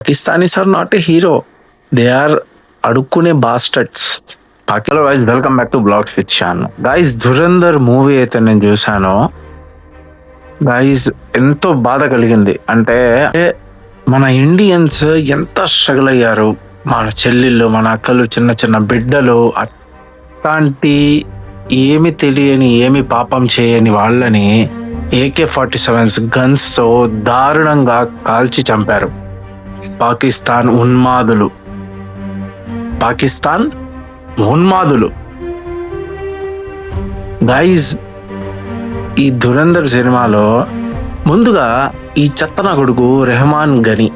Pakistanis are not a hero. They are అడుక్కునే bastards. Hello guys, welcome back to blogs with Shan. Guys, Dhurandhar movie అయితే నేను చూశాను guys, ఎంతో బాధ కలిగింది. అంటే మన ఇండియన్స్ ఎంత స్ట్రగుల్ అయ్యారు, మన చెల్లెళ్ళు, మన అక్కలు, చిన్న చిన్న బిడ్డలు, అట్లాంటి ఏమి తెలియని, ఏమి పాపం చేయని వాళ్ళని AK-47 గన్స్తో దారుణంగా కాల్చి చంపారు పాకిస్తాన్ ఉన్మాదులు. గైజ్, ఈ ధురంధర్ సినిమాలో ముందుగా ఈ చెత్తన కొడుకు రెహమాన్ గని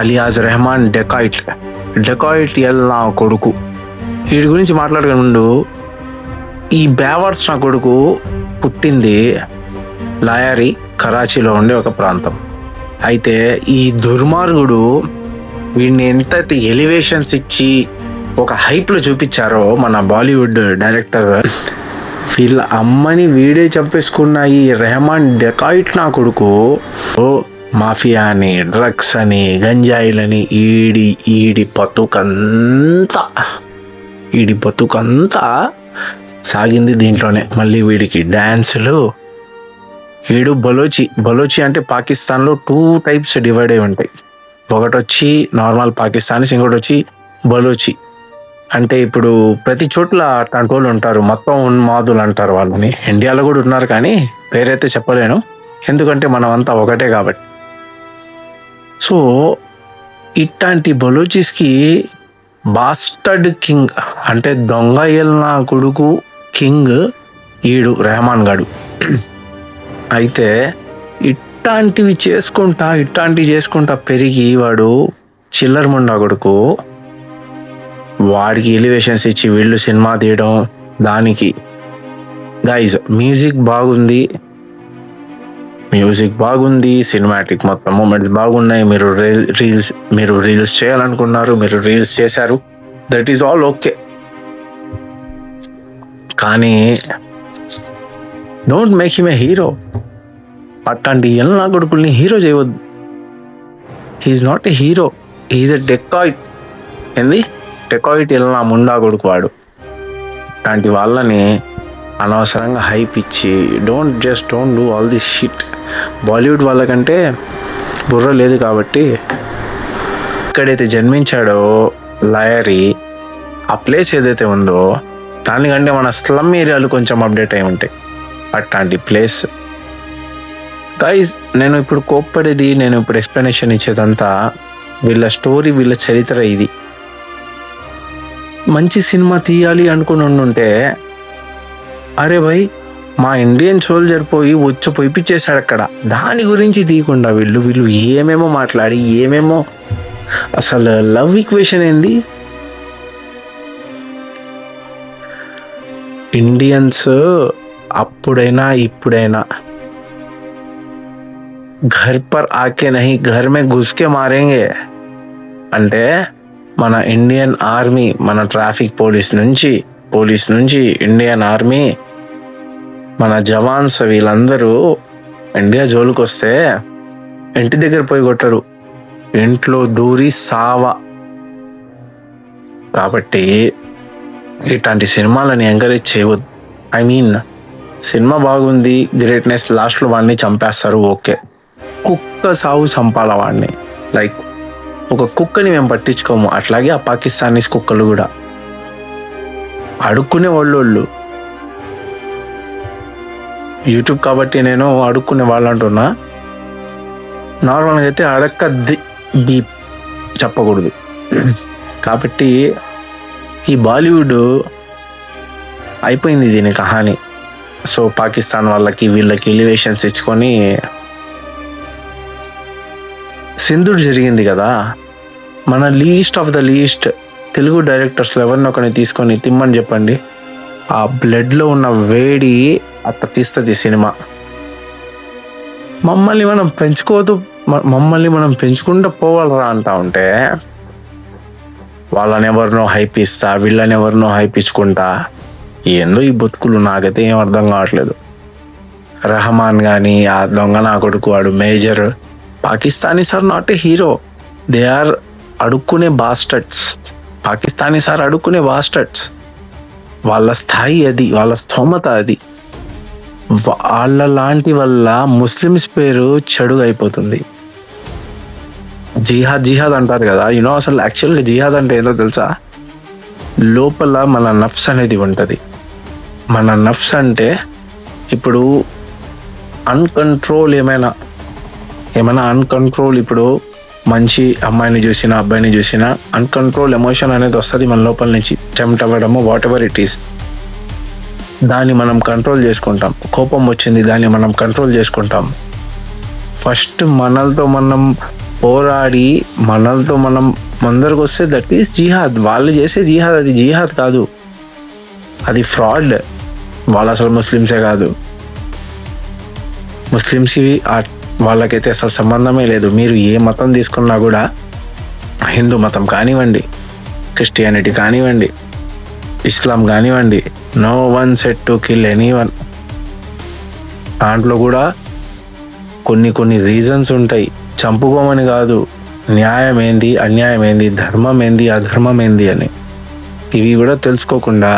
అలియాజ్ రెహమాన్ డెకాయిట్ నా కొడుకు, వీడి గురించి మాట్లాడక ముందు, ఈ బేవర్స్ నా కొడుకు పుట్టింది లాయారి, కరాచీలో ఉండే ఒక ప్రాంతం. అయితే ఈ దుర్మార్గుడు వీడిని ఎంతైతే ఎలివేషన్స్ ఇచ్చి ఒక హైప్లో చూపించారో మన బాలీవుడ్ డైరెక్టర్, వీళ్ళ అమ్మని వీడే చంపేసుకున్న ఈ రెహమాన్ డెకాయిట్ నా కొడుకు మాఫియా అని, డ్రగ్స్ అని, గంజాయిలని ఈడి బతుకంతా సాగింది దీంట్లోనే. మళ్ళీ వీడికి డ్యాన్సులు. వీడు బలోచి అంటే పాకిస్తాన్లో 2 టైప్స్ డివైడ్ అయి ఉంటాయి. ఒకటి వచ్చి నార్మల్ పాకిస్తానీస్, ఇంకోటి వచ్చి బలోచి. అంటే ఇప్పుడు ప్రతి చోట్ల అట్లాంటి వాళ్ళు ఉంటారు, మొత్తం ఉన్మాదులు అంటారు వాళ్ళని. ఇండియాలో కూడా ఉన్నారు, కానీ పేరైతే చెప్పలేను, ఎందుకంటే మనం అంతా ఒకటే కాబట్టి. సో ఇట్లాంటి బలోచిస్కి బాస్టర్డ్ కింగ్, అంటే దొంగ నా కొడుకు కింగ్ ఈడు రెహమాన్ గాడు. అయితే ఇట్లాంటివి చేసుకుంటా పెరిగి వాడు చిల్లర ముండా కొడుకు. వాడికి ఎలివేషన్స్ ఇచ్చి వీళ్ళు సినిమా తీయడం. దానికి గైజ్, మ్యూజిక్ బాగుంది, సినిమాటిక్ మొత్తం మూమెంట్స్ బాగున్నాయి. మీరు రీల్స్ చేయాలనుకున్నారు, మీరు రీల్స్ చేశారు, దట్ ఈస్ ఆల్ ఓకే. కానీ don't make him a hero. అట్లాంటి నా కొడుకుల్ని హీరో చేయవద్దు. He's not a hero, he's a dacoit. Dacoit నా ముండా కొడుకు వాడు. అలాంటి వాళ్ళని అనవసరంగా హైప్ ఇచ్చి don't do all this shit. Bollywood వాళ్ళకంటే బుర్ర లేదు కాబట్టి, ఎక్కడైతే జన్మించాడో లాయరీ, ఆ ప్లేస్ ఏదైతే ఉందో దానికంటే మన స్లమ్ ఏరియాలు కొంచెం అప్డేట్ అయి ఉంటాయి. అట్లాంటి ప్లేస్. గైజ్, నేను ఇప్పుడు కోప్పడేది, నేను ఇప్పుడు ఎక్స్ప్లెనేషన్ ఇచ్చేదంతా వీళ్ళ స్టోరీ, వీళ్ళ చరిత్ర. ఇది మంచి సినిమా తీయాలి అనుకుని ఉండుంటే, అరే భయ్, మా ఇండియన్ సోల్జర్ పొయ్యిపించేశాడు అక్కడ, దాని గురించి తీయకుండా వీళ్ళు ఏమేమో మాట్లాడి, ఏమేమో అసలు లవ్ ఈక్వేషన్ ఏంది. ఇండియన్స్ అప్పుడైనా ఇప్పుడైనా ఘర్ పర్ ఆకే నహీ ఘర్ మే ఘుస్కే మారేంగే అంటే, మన ఇండియన్ ఆర్మీ, మన ట్రాఫిక్ పోలీస్ నుంచి ఇండియన్ ఆర్మీ, మన జవాన్స్, వీళ్ళందరూ ఇండియా జోలికి వస్తే ఇంటి దగ్గర పోయి కొట్టరు, ఇంట్లో దూరి సావా. కాబట్టి ఇట్లాంటి సినిమాలని ఎంకరేజ్ చేయవద్దు. ఐ మీన్, సినిమా బాగుంది, గ్రేట్నెస్, లాస్ట్లో వాడిని చంపేస్తారు, ఓకే. కుక్క సాగు చంపాల వాడిని. లైక్ ఒక కుక్కని మేము పట్టించుకోము, అట్లాగే ఆ పాకిస్తానీస్ కుక్కలు కూడా అడుక్కునే వాళ్ళు. యూట్యూబ్ కాబట్టి నేను అడుక్కునే వాళ్ళు అంటున్నా. నార్మల్గా అయితే అడక్క దీప్ చెప్పకూడదు. కాబట్టి ఈ బాలీవుడ్ అయిపోయింది దీని కహాని. సో పాకిస్తాన్ వీళ్ళకి ఎలివేషన్స్ ఇచ్చుకొని, సింధుడు జరిగింది కదా, మన least of the least Telugu డైరెక్టర్స్లో ఎవరిని ఒకరిని తీసుకొని తిమ్మని చెప్పండి, ఆ బ్లడ్లో ఉన్న వేడి అట్ట తీస్తుంది సినిమా. మమ్మల్ని మనం పెంచుకుంటూ పోవాలరా అంటా ఉంటే, వాళ్ళని ఎవరినో హైప్ ఇస్తా, వీళ్ళని ఎవరినో హైప్ ఇచ్చుకుంటా, ఏందో ఈ బతుకులు నాకైతే ఏం అర్థం కావట్లేదు. రెహమాన్ కానీ, ఆ దొంగ నా కొడుకు వాడు major, Pakistanis are not a hero, they are అడుక్కునే బాస్టర్డ్స్. పాకిస్తానీ సార్ అడుక్కునే బాస్టర్డ్స్. వాళ్ళ స్థాయి అది, వాళ్ళ స్థోమత అది. వాళ్ళ లాంటి వల్ల ముస్లిమ్స్ పేరు చెడుగా అయిపోతుంది. జిహాద్ జిహాద్ అంటారు కదా, అసలు యాక్చువల్గా జిహాద్ అంటే ఏందో తెలుసా? లోపల మన నఫ్స్ అనేది ఉంటుంది. మన నఫ్స్ అంటే ఇప్పుడు అన్కంట్రోల్ ఏమైనా అన్కంట్రోల్, ఇప్పుడు మంచి అమ్మాయిని చూసినా అబ్బాయిని చూసినా అన్కంట్రోల్ ఎమోషన్ అనేది వస్తుంది మన లోపల నుంచి. టెంప్ట్ అవ్వడము, వాట్ ఎవర్ ఇట్ ఈస్, దాన్ని మనం కంట్రోల్ చేసుకుంటాం. కోపం వచ్చింది, దాన్ని మనం కంట్రోల్ చేసుకుంటాం. ఫస్ట్ మనలతో మనం పోరాడి మనలతో మనం ముందరకు వస్తే దట్ ఈస్ జిహాద్. వాళ్ళు చేసే జిహాద్ అది జిహాద్ కాదు, అది ఫ్రాడ్. వాళ్ళు అసలు ముస్లిమ్సే కాదు. ముస్లిమ్స్కి వాళ్ళకైతే అసలు సంబంధమే లేదు. మీరు ఏ మతం తీసుకున్నా కూడా, హిందూ మతం కానివ్వండి, క్రిస్టియానిటీ కానివ్వండి, ఇస్లాం కానివ్వండి, no one set to kill any one. దాంట్లో కూడా కొన్ని రీజన్స్ ఉంటాయి. చంపుకోమని కాదు, న్యాయం ఏంది, అన్యాయం ఏంది, ధర్మం ఏంది, అధర్మం ఏంది అని ఇవి కూడా తెలుసుకోకుండా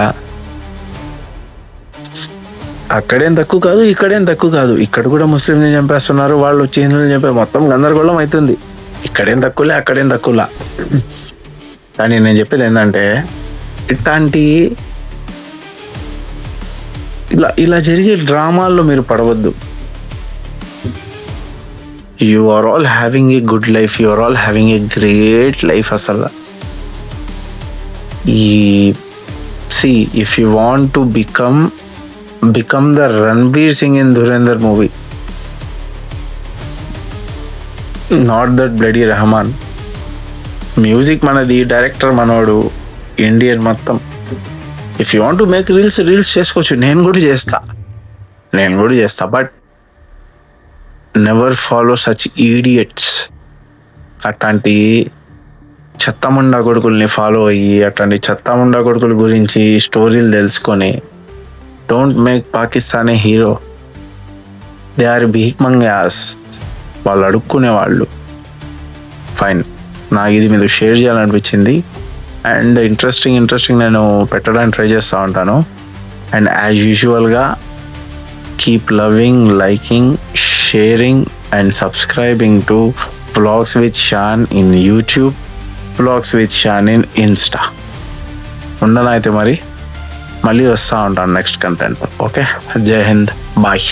అక్కడేం తక్కువ కాదు, ఇక్కడేం తక్కువ కాదు. ఇక్కడ కూడా ముస్లింని చంపేస్తున్నారు, వాళ్ళు వచ్చి హిందువుని చంపే, మొత్తం గందరగోళం అవుతుంది. ఇక్కడేం తక్కువలే, అక్కడేం తక్కువలా. కానీ నేను చెప్పేది ఏంటంటే, ఇట్లాంటి ఇలా జరిగే డ్రామాల్లో మీరు పడవద్దు. You are all having a good life, you are all having a great life. అసలు if you want to become the Ranveer Singh in Dhurandhar movie, not that bloody Rahman. Music మనది, డైరెక్టర్ మనోడు, Indian మొత్తం. If you want to make reels చేసుకోవచ్చు. నేను కూడా చేస్తా. But never follow such idiots. అట్లాంటి చెత్తముండా కొడుకుల్ని ఫాలో అయ్యి, అట్లాంటి చెత్తముండా కొడుకుల గురించి స్టోరీలు తెలుసుకొని, don't make Pakistan a hero. They are bheek mangas. వాళ్ళు అడుక్కునే వాళ్ళు. ఫైన్, నాకు ఇది మీద షేర్ చేయాలనిపించింది. అండ్ ఇంట్రెస్టింగ్ నేను పెట్టడానికి ట్రై చేస్తూ ఉంటాను. అండ్ యాజ్ యూజువల్గా keep loving, liking, sharing and subscribing to vlogs with Shan in YouTube, vlogs with Shan in Insta. ఉండనైతే మళ్ళీ వస్తూ ఉంటాను నెక్స్ట్ కంటెంట్. ఓకే, జై హింద్, బాయ్.